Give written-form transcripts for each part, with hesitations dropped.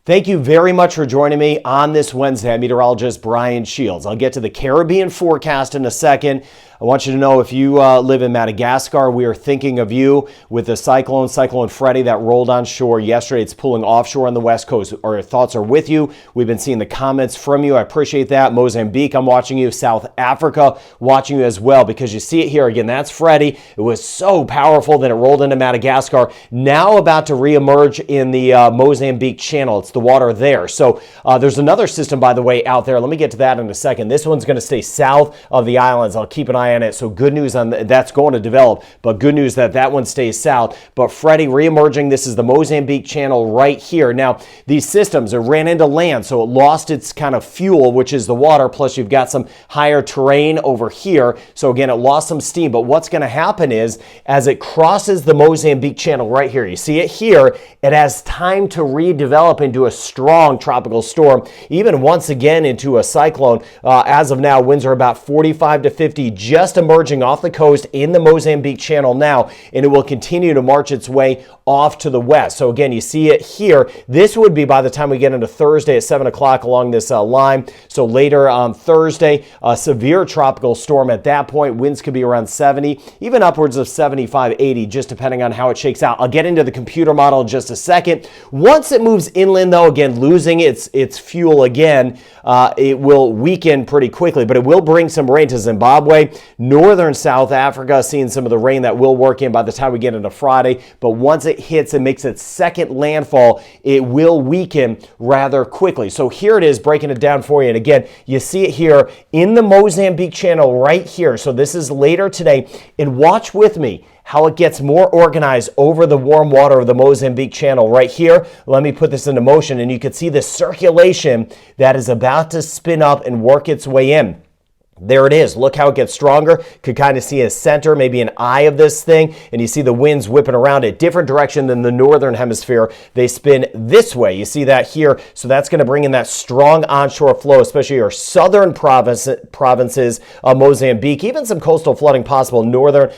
Thank you very much for joining me on this Wednesday. I'm meteorologist Brian Shields. I'll get to the Caribbean forecast in a second. I want you to know if you live in Madagascar, we are thinking of you with the Cyclone Freddy that rolled on shore yesterday. It's pulling offshore on the west coast. Our thoughts are with you. We've been seeing the comments from you. I appreciate that. Mozambique, I'm watching you. South Africa, watching you as well, because you see it here again. That's Freddy. It was so powerful that it rolled into Madagascar. Now about to reemerge in the Mozambique Channel. It's the water there. So there's another system, by the way, out there. Let me get to that in a second. This one's going to stay south of the islands. I'll keep an eye on it. So good news on that's going to develop, but good news that one stays south. But Freddy reemerging. This is the Mozambique Channel right here. Now, these systems, it ran into land, so it lost its kind of fuel, which is the water, plus you've got some higher terrain over here. So again, it lost some steam. But what's going to happen is, as it crosses the Mozambique Channel right here, you see it here, it has time to redevelop into a strong tropical storm, even once again into a cyclone. As of now, winds are about 45 to 50, just emerging off the coast in the Mozambique Channel now, and it will continue to march its way off to the west. So again, you see it here. This would be by the time we get into Thursday at 7 o'clock along this line. So later on Thursday, a severe tropical storm at that point. Winds could be around 70, even upwards of 75, 80, just depending on how it shakes out. I'll get into the computer model in just a second. Once it moves inland, though, again, losing its fuel again, it will weaken pretty quickly, but it will bring some rain to Zimbabwe. Northern South Africa, seeing some of the rain that will work in by the time we get into Friday. But once it hits and makes its second landfall, it will weaken rather quickly. So here it is, breaking it down for you. And again, you see it here in the Mozambique Channel right here. So this is later today. And watch with me how it gets more organized over the warm water of the Mozambique Channel right here. Let me put this into motion, and you can see the circulation that is about to spin up and work its way in. There it is. Look how it gets stronger. Could kind of see a center, maybe an eye of this thing, and you see the winds whipping around it. Different direction than the northern hemisphere. They spin this way. You see that here. So that's going to bring in that strong onshore flow, especially your southern provinces of Mozambique, even some coastal flooding possible northern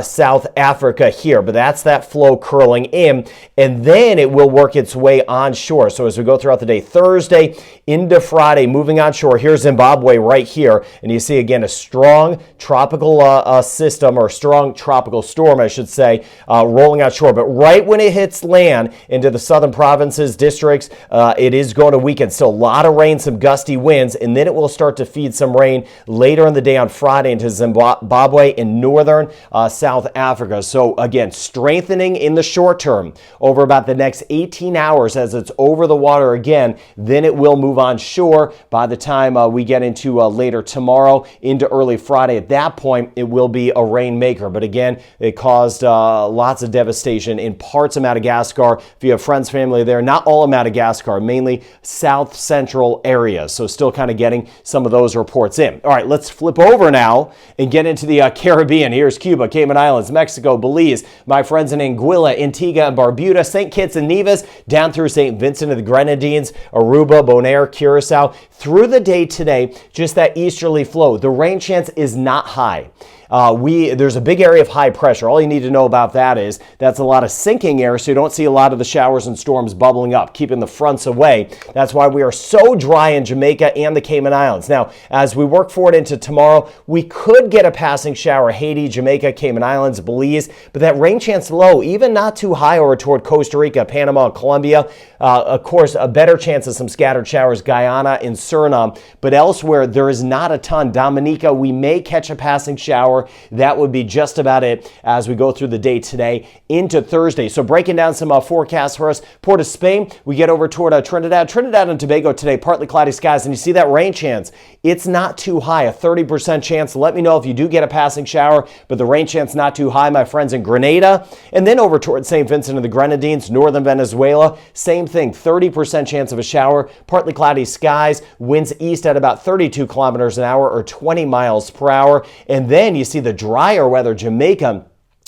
South Africa here. But that's that flow curling in, and then it will work its way onshore. So as we go throughout the day, Thursday into Friday, moving onshore. Here's Zimbabwe right here, and you see again a strong tropical system, or strong tropical storm, I should say, rolling outshore. But right when it hits land into the southern provinces, districts, it is going to weaken. Still a lot of rain, some gusty winds, and then it will start to feed some rain later in the day on Friday into Zimbabwe and northern South Africa. So again, strengthening in the short term over about the next 18 hours as it's over the water again. Then it will move on shore by the time we get into later tomorrow into early Friday. At that point, it will be a rainmaker. But again, it caused lots of devastation in parts of Madagascar. If you have friends, family there, not all of Madagascar, mainly south central areas. So still kind of getting some of those reports in. All right, let's flip over now and get into the Caribbean. Here's Cuba, Cayman Islands, Mexico, Belize, my friends in Anguilla, Antigua and Barbuda, St. Kitts and Nevis, down through St. Vincent and the Grenadines, Aruba, Bonaire, Curacao. Through the day today, just that easterly flow. The rain chance is not high. There's a big area of high pressure. All you need to know about that is that's a lot of sinking air, so you don't see a lot of the showers and storms bubbling up, keeping the fronts away. That's why we are so dry in Jamaica and the Cayman Islands. Now, as we work forward into tomorrow, we could get a passing shower, Haiti, Jamaica, Cayman Islands, Belize, but that rain chance low, even not too high over toward Costa Rica, Panama, Colombia. Of course, a better chance of some scattered showers, Guyana and Suriname, but elsewhere there is not a ton. Dominica, we may catch a passing shower. That would be just about it as we go through the day today into Thursday. So breaking down some forecasts for us. Port of Spain, we get over toward Trinidad and Tobago today, partly cloudy skies, and you see that rain chance. It's not too high, a 30% chance. Let me know if you do get a passing shower, but the rain chance not too high, my friends in Grenada. And then over toward St. Vincent and the Grenadines, northern Venezuela, same thing, 30% chance of a shower, partly cloudy skies, winds east at about 32 kilometers an hour or 20 miles per hour. And then you see the drier weather, Jamaica,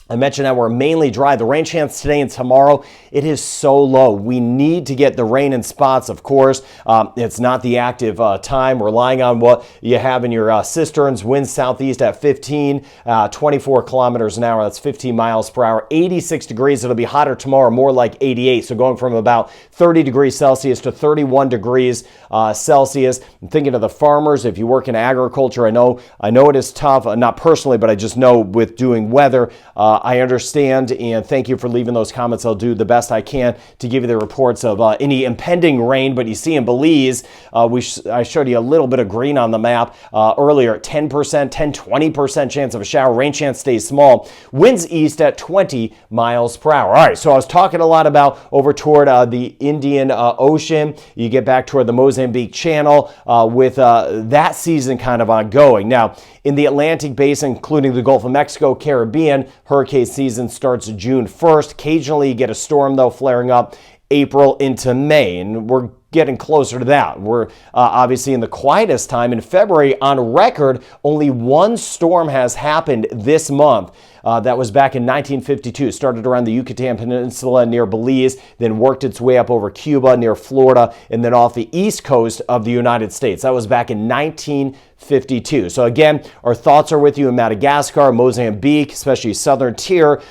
I mentioned that we're mainly dry. The rain chance today and tomorrow, it is so low. We need to get the rain in spots, of course. It's not the active time. Relying on what you have in your cisterns. Winds southeast at 15, 24 kilometers an hour. That's 15 miles per hour. 86 degrees. It'll be hotter tomorrow, more like 88. So going from about 30 degrees Celsius to 31 degrees Celsius. I'm thinking of the farmers. If you work in agriculture, I know it is tough. Not personally, but I just know with doing weather, I understand, and thank you for leaving those comments. I'll do the best I can to give you the reports of any impending rain. But you see in Belize, I showed you a little bit of green on the map earlier, 10%, 20% chance of a shower. Rain chance stays small. Winds east at 20 miles per hour. All right, so I was talking a lot about over toward the Indian Ocean. You get back toward the Mozambique Channel with that season kind of ongoing. Now, in the Atlantic Basin, including the Gulf of Mexico, Caribbean, hurricane season starts June 1st. Occasionally you get a storm, though, flaring up April into May, and we're getting closer to that. We're obviously in the quietest time. In February, on record, only one storm has happened this month. That was back in 1952. Started around the Yucatan Peninsula near Belize, then worked its way up over Cuba near Florida, and then off the east coast of the United States. That was back in 1952. So again, our thoughts are with you in Madagascar, Mozambique, especially southern tier.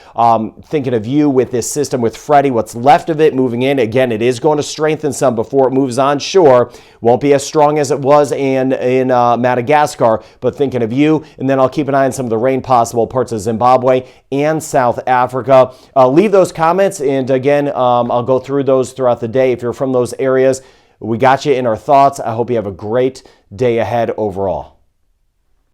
Thinking of you with this system with Freddy, what's left of it moving in. Again, it is going to strengthen some before it moves on shore. Won't be as strong as it was in Madagascar, but thinking of you. And then I'll keep an eye on some of the rain possible parts of Zimbabwe and South Africa. Leave those comments, and again, I'll go through those throughout the day. If you're from those areas, we got you in our thoughts. I hope you have a great day ahead overall.